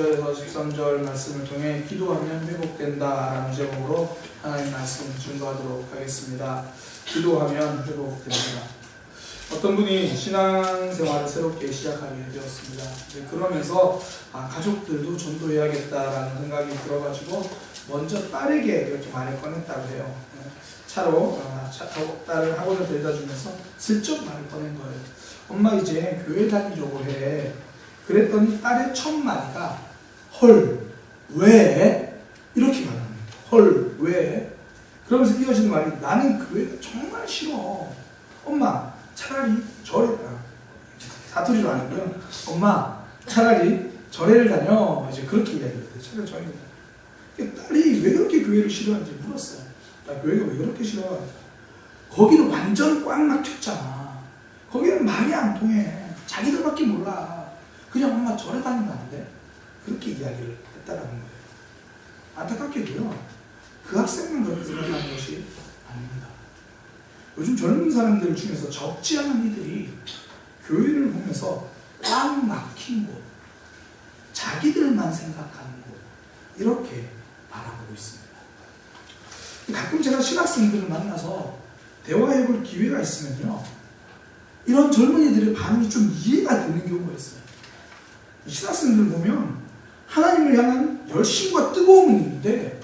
그래서 13절 말씀을 통해 기도하면 회복된다라는 제목으로 하나님 말씀 증거하도록 하겠습니다. 기도하면 회복됩니다. 어떤 분이 신앙생활을 새롭게 시작하게 되었습니다. 그러면서 가족들도 전도해야겠다라는 생각이 들어가지고 먼저 딸에게 이렇게 말을 꺼냈다고 해요. 차로 딸을 학원을 데려다 주면서 슬쩍 말을 꺼낸 거예요. 엄마 이제 교회 다니려고 해. 그랬더니 딸의 첫 마디가 헐, 왜? 이렇게 말합니다. 헐, 왜? 그러면서 이어지는 말이 나는 교회가 정말 싫어. 엄마, 차라리 절에 사투리로 아니고요. 엄마, 차라리 절에를 다녀. 이제 그렇게 이야기를 해요. 차라리 절에 다녀. 딸이 왜 그렇게 교회를 싫어하는지 물었어요. 나 교회가 왜 그렇게 싫어? 거기는 완전 꽉 막혔잖아. 거기는 말이 안 통해. 자기들밖에 몰라. 그냥 엄마 절에 다니면 안 돼? 그렇게 이야기를 했다라는 거예요. 안타깝게도요. 그 학생만 그렇게 생각하는 것이 아닙니다. 요즘 젊은 사람들 중에서 적지 않은 이들이 교회를 보면서 꽉 막힌 곳, 자기들만 생각하는 곳, 이렇게 바라보고 있습니다. 가끔 제가 신학생들을 만나서 대화해볼 기회가 있으면요, 이런 젊은이들의 반응이 좀 이해가 되는 경우가 있어요. 신학생들 보면 하나님을 향한 열심과 뜨거움은 있는데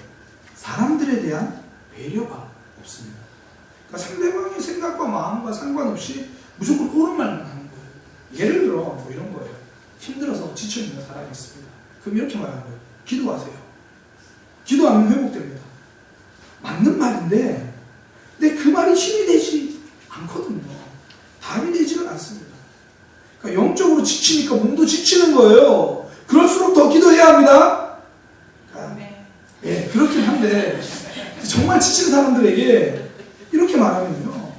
사람들에 대한 배려가 없습니다. 그러니까 상대방의 생각과 마음과 상관없이 무조건 옳은 말만 하는 거예요. 예를 들어 뭐 이런 거예요. 힘들어서 지쳐있는 사람이 있습니다. 그럼 이렇게 말하는 거예요. 기도하세요. 기도하면 회복됩니다. 맞는 말인데 근데 그 말이 힘이 되지 않거든요. 답이 되지는 않습니다. 그러니까 영적으로 지치니까 몸도 지치는 거예요. 그럴수록 더 기도해야 합니다. 그러니까, 예, 그렇긴 한데 정말 지친 사람들에게 이렇게 말하면요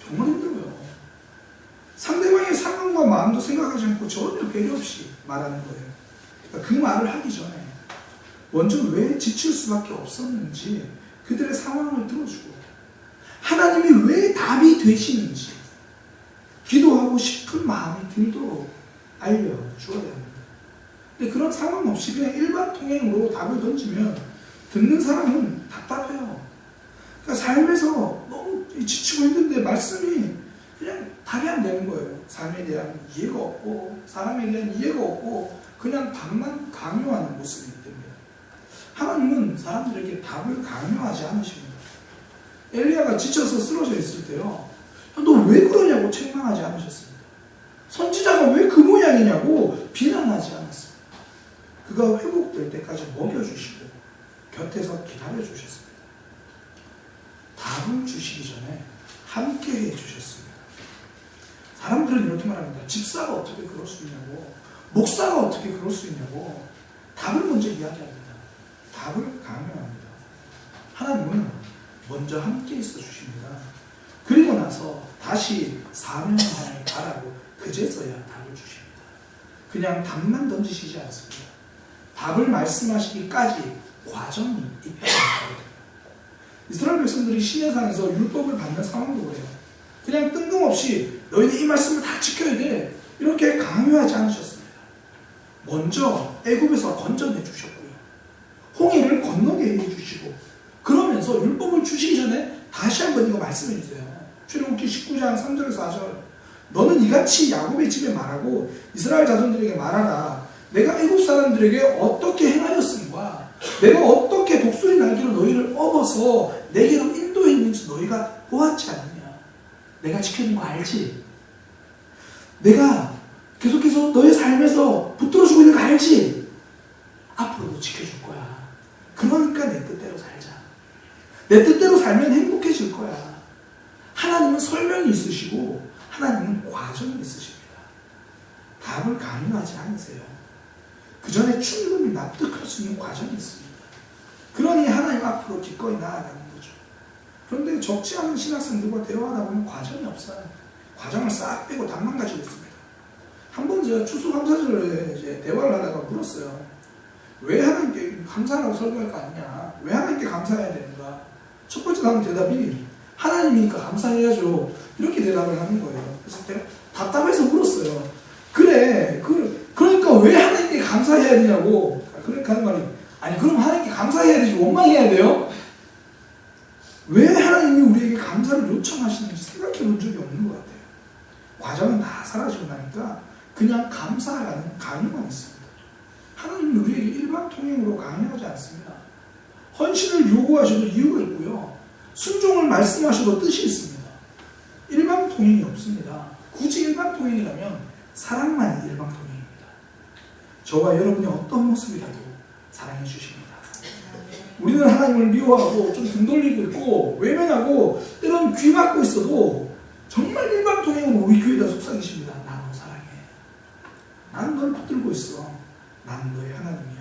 정말 힘들어요. 상대방의 상황과 마음도 생각하지 않고 전혀 배려 없이 말하는 거예요. 그러니까 그 말을 하기 전에 먼저 왜 지칠 수밖에 없었는지 그들의 상황을 들어주고 하나님이 왜 답이 되시는지 기도하고 싶은 마음이 들도록 알려주어야 합니다. 근데 그런 상황 없이 그냥 일반 통행으로 답을 던지면 듣는 사람은 답답해요. 그러니까 삶에서 너무 지치고 힘든데 말씀이 그냥 답이 안 되는 거예요. 삶에 대한 이해가 없고 사람에 대한 이해가 없고 그냥 답만 강요하는 모습이기 때문에 하나님은 사람들에게 답을 강요하지 않으십니다. 엘리야가 지쳐서 쓰러져 있을 때요, 너 왜 그러냐고 책망하지 않으셨습니다. 선지자가 왜 그 모양이냐고 비난하지 않았습니다. 그가 회복될 때까지 먹여주시고 곁에서 기다려주셨습니다. 답을 주시기 전에 함께 해주셨습니다. 사람들은 이렇게 말합니다. 집사가 어떻게 그럴 수 있냐고, 목사가 어떻게 그럴 수 있냐고. 답을 먼저 이야기합니다. 답을 강요합니다. 하나님은 먼저 함께 있어 주십니다. 그리고 나서 다시 사명하에 가라고 그제서야 답을 주십니다. 그냥 답만 던지시지 않습니다. 답을 말씀하시기까지 과정이 있다는 거예요. 이스라엘 백성들이 시내산에서 율법을 받는 상황도 그래요. 그냥 뜬금없이 너희는 이 말씀을 다 지켜야 돼 이렇게 강요하지 않으셨습니다. 먼저 애굽에서 건져내 주셨고요. 홍해를 건너게 해주시고 그러면서 율법을 주시기 전에 다시 한번 이거 말씀해 주세요. 출애굽기 19장 3절에서 4절 너는 이같이 야곱의 집에 말하고 이스라엘 자손들에게 말하라. 내가 애굽 사람들에게 어떻게 행하였음과 내가 어떻게 독수리 날개로 너희를 업어서 내게로 인도했는지 너희가 보았지 않느냐. 내가 지켜준 거 알지? 내가 계속해서 너의 삶에서 붙들어주고 있는 거 알지? 앞으로도 지켜줄 거야. 그러니까 내 뜻대로 살자. 내 뜻대로 살면 행복해질 거야. 하나님은 설명이 있으시고 하나님은 과정이 있으십니다. 답을 강요하지 않으세요. 그 전에 충분히 납득할 수 있는 과정이 있습니다. 그러니 하나님 앞으로 기꺼이 나아가는 거죠. 그런데 적지 않은 신학생들과 대화하다 보면 과정이 없어요. 과정을 싹 빼고 답만 가지고 있습니다. 한번 제가 추수감사절에 이제 대화를 하다가 물었어요. 왜 하나님께 감사하라고 설교할 거 아니냐? 왜 하나님께 감사해야 되는가? 첫 번째 나온 대답이 하나님이니까 감사해야죠. 이렇게 대답을 하는 거예요. 그래서 제가 답답해서 물었어요. 그래, 그러니까 왜 하나님께 감사해야 되냐고. 그러니까 하는 말이, 아니 그럼 하나님께 감사해야 되지 원망해야 돼요? 왜 하나님이 우리에게 감사를 요청하시는지 생각해 본 적이 없는 것 같아요. 과정은 다 사라지고 나니까 그냥 감사하라는 강요만 있습니다. 하나님은 우리에게 일방통행으로 강요하지 않습니다. 헌신을 요구하셔도 이유가 있고요. 순종을 말씀하셔도 뜻이 있습니다. 일방통행이 없습니다. 굳이 일방통행이라면 사랑만이 일방통행입니다. 저와 여러분이 어떤 모습이라도 사랑해 주십니다. 우리는 하나님을 미워하고 좀 등 돌리고 있고 외면하고 때로는 귀 막고 있어도 정말 일방통행으로 우리 교회에다 속삭이십니다. 나 너 사랑해. 나는 널 붙들고 있어. 나는 너의 하나님이야.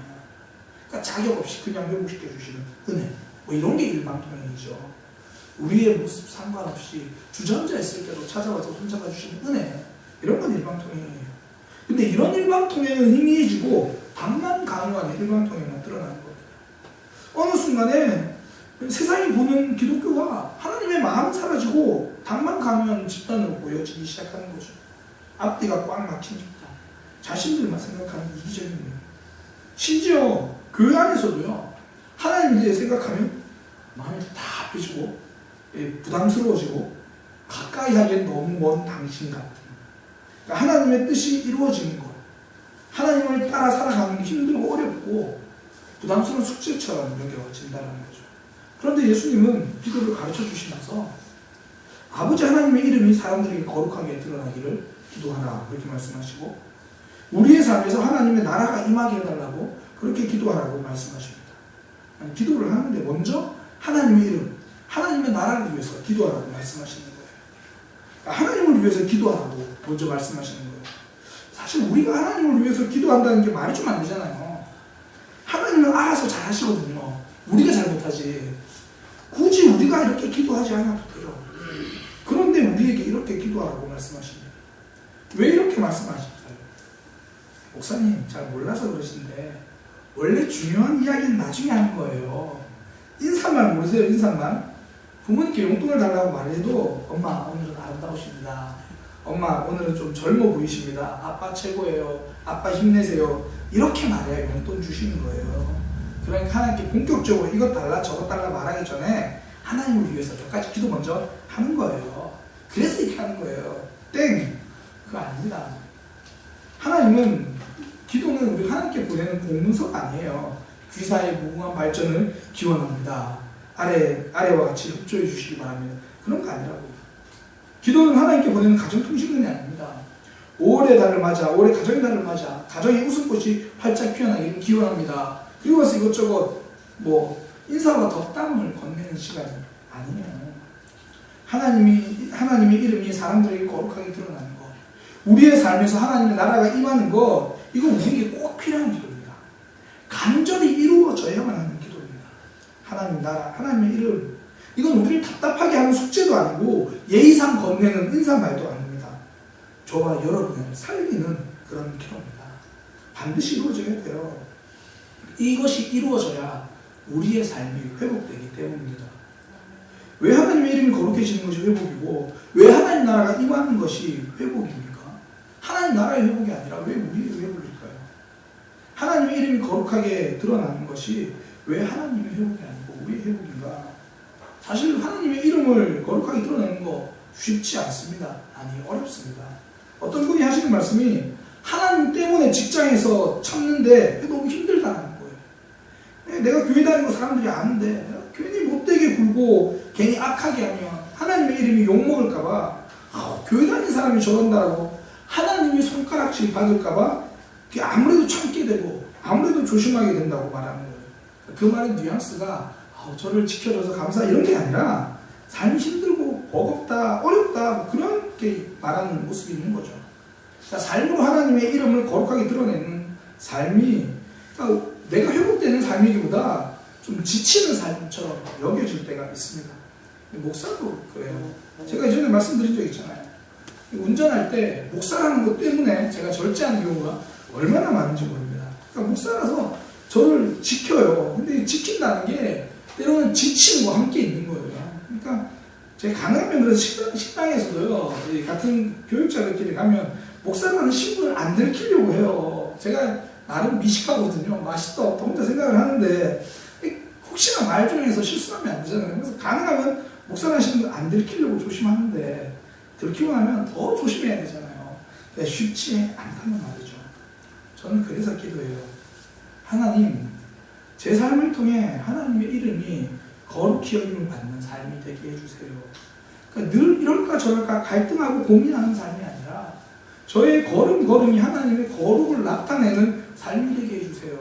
그러니까 자격 없이 그냥 회복시켜 주시는 은혜. 뭐 이런 게 일방통행이죠. 우리의 모습 상관없이 주전자 있을 때도 찾아와서 손잡아 주시는 은혜. 이런 건 일방통행이에요. 근데 이런 일방통행은 희미해지고 당만 강요하는 일방통행만 드러나는 겁니다. 어느 순간에 세상이 보는 기독교가 하나님의 마음은 사라지고 당만 강요하는 집단으로 보여지기 시작하는 거죠. 앞뒤가 꽉 막힌 집단. 자신들만 생각하는 이기적인 것. 심지어 교회 안에서도요. 하나님에 대해 생각하면 마음이 답답해지고 부담스러워지고 가까이 하기엔 너무 먼 당신 같은. 그러니까 하나님의 뜻이 이루어지는 것. 하나님을 따라 살아가는 게 힘들고 어렵고 부담스러운 숙제처럼 여겨진다는 거죠. 그런데 예수님은 기도를 가르쳐 주시면서 아버지 하나님의 이름이 사람들에게 거룩하게 드러나기를 기도하라 그렇게 말씀하시고 우리의 삶에서 하나님의 나라가 임하게 해달라고 그렇게 기도하라고 말씀하십니다. 아니, 기도를 하는데 먼저 하나님의 이름, 하나님의 나라를 위해서 기도하라고 말씀하시는 거예요. 그러니까 하나님을 위해서 기도하라고 먼저 말씀하시는 거예요. 사실 우리가 하나님을 위해서 기도한다는 게 말이 좀 안 되잖아요. 하나님은 알아서 잘 하시거든요. 우리가 잘 못하지. 굳이 우리가 이렇게 기도하지 않아도 돼요. 그런데 우리에게 이렇게 기도하라고 말씀하십니다. 왜 이렇게 말씀하실까요? 목사님 잘 몰라서 그러신데 원래 중요한 이야기는 나중에 하는 거예요. 인사말 모르세요? 인사말? 부모님께 용돈을 달라고 말해도 엄마 오늘은 아름다우십니다. 엄마 오늘은 좀 젊어 보이십니다. 아빠 최고예요. 아빠 힘내세요. 이렇게 말해야 용돈 주시는 거예요. 그러니까 하나님께 본격적으로 이것 달라 저것 달라 말하기 전에 하나님을 위해서 몇 가지 기도 먼저 하는 거예요. 그래서 이렇게 하는 거예요. 땡! 그거 아닙니다. 하나님은 기도는 우리 하나님께 보내는 공문서가 아니에요. 귀사의 무궁한 발전을 기원합니다. 아래와 같이 협조해 주시기 바랍니다. 그런 거 아니라고. 기도는 하나님께 보내는 가정통신문이 아닙니다. 5월의 달을 맞아, 올해 가정의 달을 맞아, 가정의 웃음꽃이 활짝 피어나기를 기원합니다. 그리고 와서 이것저것 인사와 덕담을 건네는 시간이 아니에요. 하나님의 이름이 사람들에게 거룩하게 드러나는 것, 우리의 삶에서 하나님의 나라가 임하는 것, 이거 우리에게 꼭 필요한 기도입니다. 간절히 이루어져야만 하는 기도입니다. 하나님 나라, 하나님의 이름, 이건 우리를 답답하게 하는 숙제도 아니고 예의상 건네는 인사말도 아닙니다. 저와 여러분을 살리는 그런 기도입니다. 반드시 이루어져야 돼요. 이것이 이루어져야 우리의 삶이 회복되기 때문입니다. 왜 하나님의 이름이 거룩해지는 것이 회복이고 왜 하나님 나라가 임하는 것이 회복입니까? 하나님 나라의 회복이 아니라 왜 우리의 회복일까요? 하나님의 이름이 거룩하게 드러나는 것이 왜 하나님의 회복이 아니고 우리의 회복인가? 사실 하나님의 이름을 거룩하게 드러내는 거 쉽지 않습니다. 아니, 어렵습니다. 어떤 분이 하시는 말씀이 하나님 때문에 직장에서 참는데 너무 힘들다는 거예요. 내가 교회 다니고 사람들이 아는데 괜히 못되게 굴고 괜히 악하게 하면 하나님의 이름이 욕먹을까봐 교회 다니는 사람이 저런다고 하나님이 손가락질 받을까봐 아무래도 참게 되고 아무래도 조심하게 된다고 말하는 거예요. 그 말의 뉘앙스가 저를 지켜줘서 감사 이런 게 아니라 삶이 힘들고 버겁다 어렵다 그렇게 말하는 모습이 있는 거죠. 그러니까 삶으로 하나님의 이름을 거룩하게 드러내는 삶이 그러니까 내가 회복되는 삶이기보다 좀 지치는 삶처럼 여겨질 때가 있습니다. 목사도 그래요. 제가 이전에 말씀드린 적 있잖아요. 운전할 때 목사라는 것 때문에 제가 절제하는 경우가 얼마나 많은지 모릅니다. 그러니까 목사라서 저를 지켜요. 근데 지킨다는 게 때로는 지치는 거 함께 있는 거예요. 그러니까 제가 가능하면 그래서 식당에서도요, 같은 교육자들끼리 가면 목사라는 신분을 안 들키려고 해요. 제가 나름 미식하거든요. 맛있다 없다 혼자 생각을 하는데 혹시나 말 중에서 실수하면 안 되잖아요. 그래서 가능하면 목사하시는 분 안 들키려고 조심하는데 들키고 나면 더 조심해야 되잖아요. 그러니까 쉽지 않다는 말이죠. 저는 그래서 기도해요. 하나님, 제 삶을 통해 하나님의 이름이 거룩히 여김을 받는 삶이 되게 해주세요. 그러니까 늘 이럴까 저럴까 갈등하고 고민하는 삶이 아니라 저의 걸음걸음이 하나님의 거룩을 나타내는 삶이 되게 해주세요.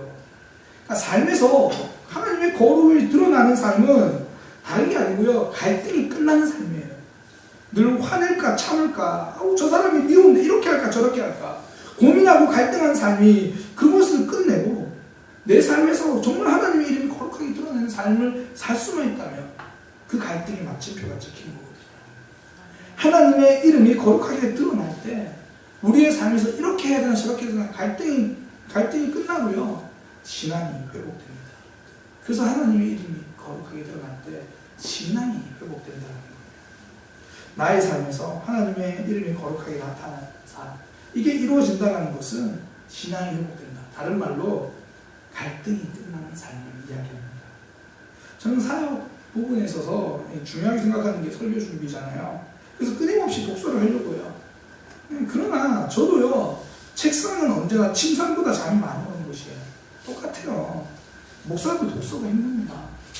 그러니까 삶에서 하나님의 거룩을 드러나는 삶은 다른 게 아니고요. 갈등이 끝나는 삶이에요. 늘 화낼까 참을까 저 사람이 미운데 이렇게 할까 저렇게 할까 고민하고 갈등하는 삶이 그것을 끝내고 내 삶에서 정말 하나님의 이름이 거룩하게 드러내는 삶을 살 수만 있다면 그 갈등이 마침표가 찍힌 거거든요. 하나님의 이름이 거룩하게 드러날 때 우리의 삶에서 이렇게 해야 되나 저렇게 해야 되나 갈등이 끝나고요. 신앙이 회복됩니다. 그래서 하나님의 이름이 거룩하게 드러날 때 신앙이 회복된다는 거예요. 나의 삶에서 하나님의 이름이 거룩하게 나타나는 삶, 이게 이루어진다는 것은 신앙이 회복된다. 다른 말로 갈등이 끝나는 삶을 이야기합니다. 저는 사역 부분에 있어서 중요하게 생각하는 게 설교 준비잖아요. 그래서 끊임없이 독서를 하려고요. 그러나 저도요, 책상은 언제나 침상보다 잠이 많이 오는 곳이에요. 똑같아요. 목사도 독서가 힘듭니다.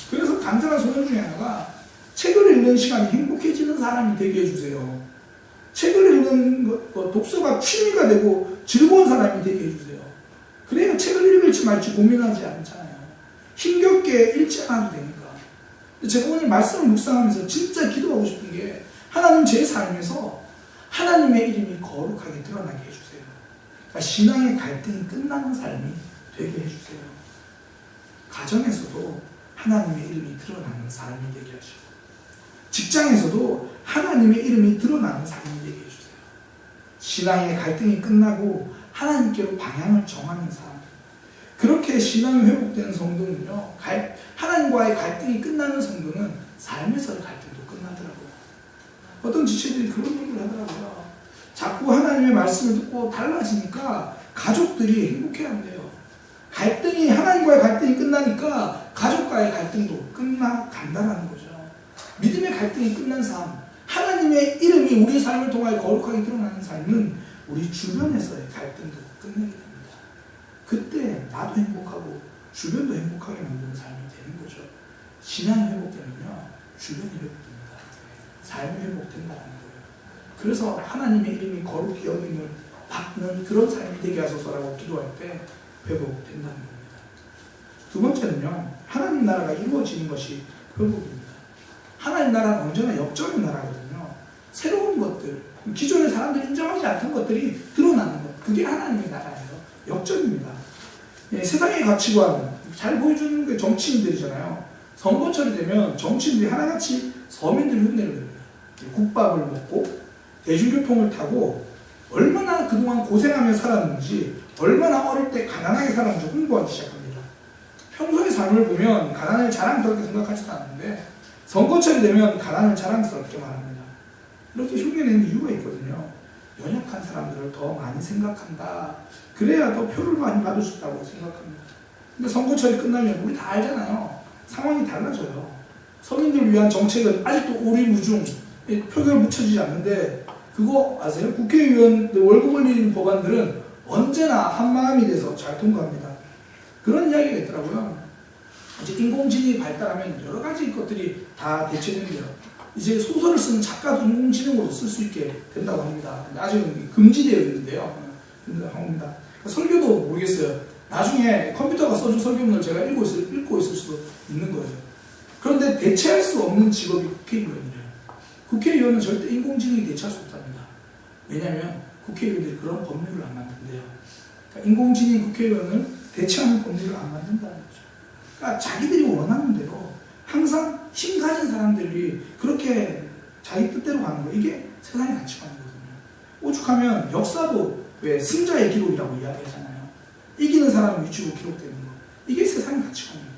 그래서 간절한 소원 중에 하나가 책을 읽는 시간이 행복해지는 사람이 되게 해주세요. 책을 읽는 독서가 취미가 되고 즐거운 사람이 되게 해주세요. 그래야 책을 읽을지 말지 고민하지 않잖아요. 힘겹게 읽지 않아도 되니까. 제가 오늘 말씀을 묵상하면서 진짜 기도하고 싶은 게 하나님 제 삶에서 하나님의 이름이 거룩하게 드러나게 해주세요. 그러니까 신앙의 갈등이 끝나는 삶이 되게 해주세요. 가정에서도 하나님의 이름이 드러나는 삶이 되게 하시고 직장에서도 하나님의 이름이 드러나는 삶이 되게 해주세요. 신앙의 갈등이 끝나고 하나님께로 방향을 정하는 삶. 그렇게 신앙이 회복되는 성도는요, 하나님과의 갈등이 끝나는 성도는 삶에서의 갈등도 끝나더라고요. 어떤 지체들이 그런 얘기를 하더라고요. 자꾸 하나님의 말씀을 듣고 달라지니까 가족들이 행복해한대요. 하나님과의 갈등이 끝나니까 가족과의 갈등도 끝나간다는 거죠. 믿음의 갈등이 끝난 삶, 하나님의 이름이 우리 삶을 통하여 거룩하게 드러나는 삶은 우리 주변에서의 갈등도 끝내게 됩니다. 그때 나도 행복하고 주변도 행복하게 만드는 삶이 되는 거죠. 신앙이 회복되면요, 주변이 회복됩니다. 삶이 회복된다는 거예요. 그래서 하나님의 이름이 거룩히 여김을 받는 그런 삶이 되게 하소서라고 기도할 때 회복된다는 겁니다. 두 번째는요, 하나님 나라가 이루어지는 것이 회복입니다. 하나님 나라는 언제나 역적인 나라거든요. 새로운 것들, 기존의 사람들이 인정하지 않던 것들이 드러나는 것, 그게 하나님의 나라예요. 역적입니다. 세상의 가치관 잘 보여주는 게 정치인들이잖아요. 선거철이 되면 정치인들이 하나같이 서민들 흉내를 냅니다. 국밥을 먹고 대중교통을 타고 얼마나 그동안 고생하며 살았는지, 얼마나 어릴 때 가난하게 살았는지 홍보하기 시작합니다. 평소의 삶을 보면 가난을 자랑스럽게 생각하지도 않는데 선거철이 되면 가난을 자랑스럽게 말합니다. 이렇게 흉내내는 이유가 있거든요. 연약한 사람들을 더 많이 생각한다. 그래야 더 표를 많이 받을 수 있다고 생각합니다. 근데 선거철이 끝나면 우리 다 알잖아요. 상황이 달라져요. 서민들을 위한 정책은 아직도 오리무중 표결 묻혀지지 않는데, 그거 아세요? 국회의원 월급 올리는 법안들은 언제나 한마음이 돼서 잘 통과합니다. 그런 이야기가 있더라고요. 이제 인공지능이 발달하면 여러 가지 것들이 다 대체된대요. 이제 소설을 쓰는 작가도 인공지능으로 쓸 수 있게 된다고 합니다. 아직은 금지되어 있는데요. 합니다. 설교도 모르겠어요. 나중에 컴퓨터가 써준 설교문을 제가 읽고 있을 수도 있는 거예요. 그런데 대체할 수 없는 직업이 국회의원이래요. 국회의원은 절대 인공지능이 대체할 수 없답니다. 왜냐하면 국회의원들이 그런 법률을 안 만든대요. 그러니까 인공지능 국회의원을 대체하는 법률을 안 만든다는 거죠. 그러니까 자기들이 원하는 대로 항상 힘 가진 사람들이 그렇게 자기 뜻대로 가는 거, 이게 세상의 가치관이거든요. 오죽하면 역사도 왜 승자의 기록이라고 이야기하잖아요. 이기는 사람은 위치로 기록되는 거, 이게 세상의 가치관입니다.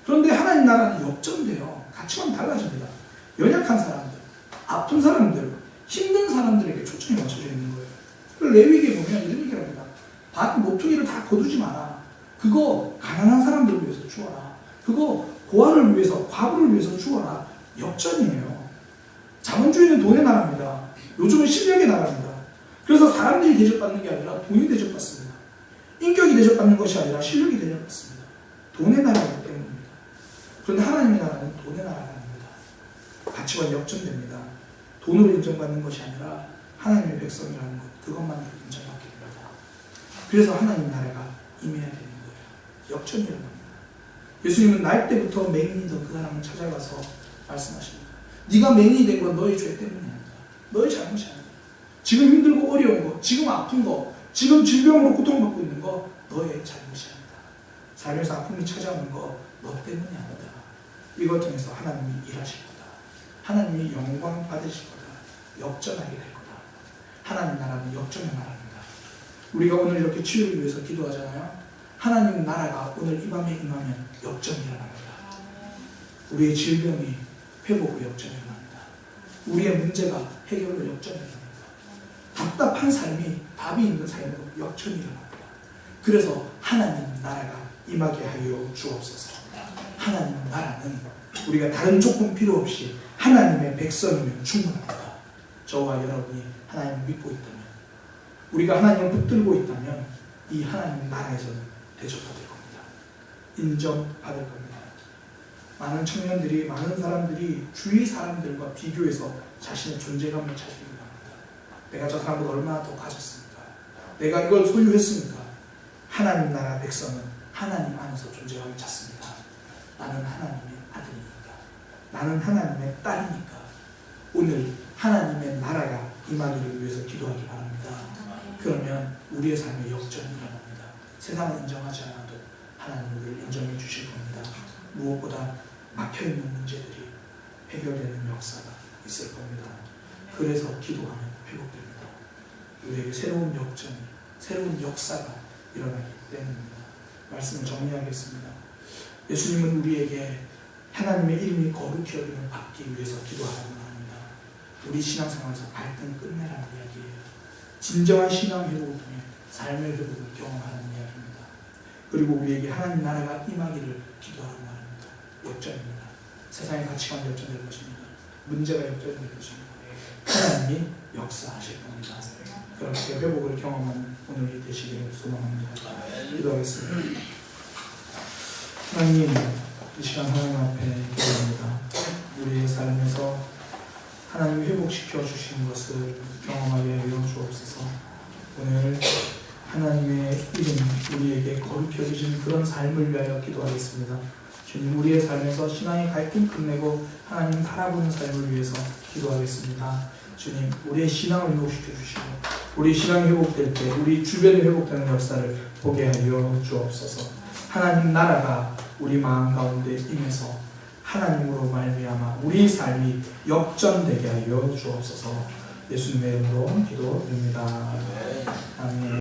그런데 하나님 나라는 역전돼요. 가치관이 달라집니다. 연약한 사람들, 아픈 사람들, 힘든 사람들에게 초점이 맞춰져 있는 거예요. 레위기에 보면 이런 얘기를 합니다. 모퉁이를 다 거두지 마라. 그거 가난한 사람들을 위해서 주어라. 그거 고아를 위해서, 과부를 위해서 주어라. 역전이에요. 자본주의는 돈의 나라입니다. 요즘은 실력의 나라입니다. 그래서 사람들이 대접받는 게 아니라 돈이 대접받습니다. 인격이 대접받는 것이 아니라 실력이 대접받습니다. 돈의 나라이기 때문입니다. 그런데 하나님의 나라는 돈의 나라가 아닙니다. 가치가 역전됩니다. 돈으로 인정받는 것이 아니라 하나님의 백성이라는 것, 그것만으로 인정받게 됩니다. 그래서 하나님 나라가 임해야 되는 거예요. 역전이 일어납니다. 예수님은 날 때부터 맹인이던 그 사람을 찾아가서 말씀하십니다. 네가 맹인이 된 건 너의 죄 때문이 아니다. 너의 잘못이 아니다. 지금 힘들고 어려운 거, 지금 아픈 거, 지금 질병으로 고통받고 있는 거 너의 잘못이 아니다. 삶에서 아픔이 찾아오는 거 너 때문이 아니다. 이걸 통해서 하나님이 일하실 거다. 하나님이 영광 받으실 거다. 역전하게 될 거다. 하나님 나라는 역전의 나라입니다. 우리가 오늘 이렇게 치유를 위해서 기도하잖아요. 하나님 나라가 오늘 이 밤에 임하면 역전이 일어납니다. 우리의 질병이 회복 후 역전이 일어납니다. 우리의 문제가 해결로 역전이 일어납니다. 답답한 삶이 답이 있는 삶으로 역전이 일어납니다. 그래서 하나님 나라가 임하게 하여 주옵소서. 하나님 나라는 우리가 다른 조건 필요 없이 하나님의 백성이면 충분합니다. 저와 여러분이 하나님을 믿고 있다면, 우리가 하나님을 붙들고 있다면 이 하나님 나라에서는 대접받을 겁니다. 인정받을 겁니다. 많은 청년들이, 많은 사람들이 주위 사람들과 비교해서 자신의 존재감을 찾으려고 합니다. 내가 저 사람보다 얼마나 더 가졌습니까? 내가 이걸 소유했습니까? 하나님 나라 백성은 하나님 안에서 존재감을 찾습니다. 나는 하나님의 아들이니까, 나는 하나님의 딸이니까 오늘 하나님의 나라가 임하기를 위해서 기도하기 바랍니다. 그러면 우리의 삶에 역전이 일어납니다. 세상은 인정하지 않아도 하나님 우리를 인정해 주실 겁니다. 무엇보다 막혀있는 문제들이 해결되는 역사가 있을 겁니다. 그래서 기도하면 회복됩니다. 우리에게 새로운 역전이, 새로운 역사가 일어나기 때문입니다. 말씀을 정리하겠습니다. 예수님은 우리에게 하나님의 이름이 거룩히 여김을 받기 위해서 기도하라고 합니다. 우리 신앙생활에서 갈등 끝내라는 이야기예요. 진정한 신앙 회복을 통해 삶의 회복을 경험하는 이야기입니다. 그리고 우리에게 하나님 나라가 임하기를 기도하라고 합니다. 역전입니다. 세상의 가치관 역전될 것입니다. 문제가 역전될 것입니다. 하나님이 역사하실 겁니다. 그렇게 회복을 경험하는 오늘이 되시기를 소망합니다. 기도하겠습니다. 하나님, 이 시간 하나님 앞에 기도합니다. 우리의 삶에서 하나님이 회복시켜 주신 것을 경험하게 하여 주옵소서. 오늘 하나님의 이름, 우리에게 거룩히 여기신 그런 삶을 위하여 기도하겠습니다. 주님, 우리의 삶에서 신앙의 갈등 끝내고 하나님 살아보는 삶을 위해서 기도하겠습니다. 주님, 우리의 신앙을 회복시켜 주시고 우리 신앙이 회복될 때 우리 주변에 회복되는 역사를 보게 하여 주옵소서. 하나님 나라가 우리 마음 가운데 임해서 하나님으로 말미암아 우리 삶이 역전되게 하여 주옵소서. 예수님의 이름으로 기도드립니다. 아멘.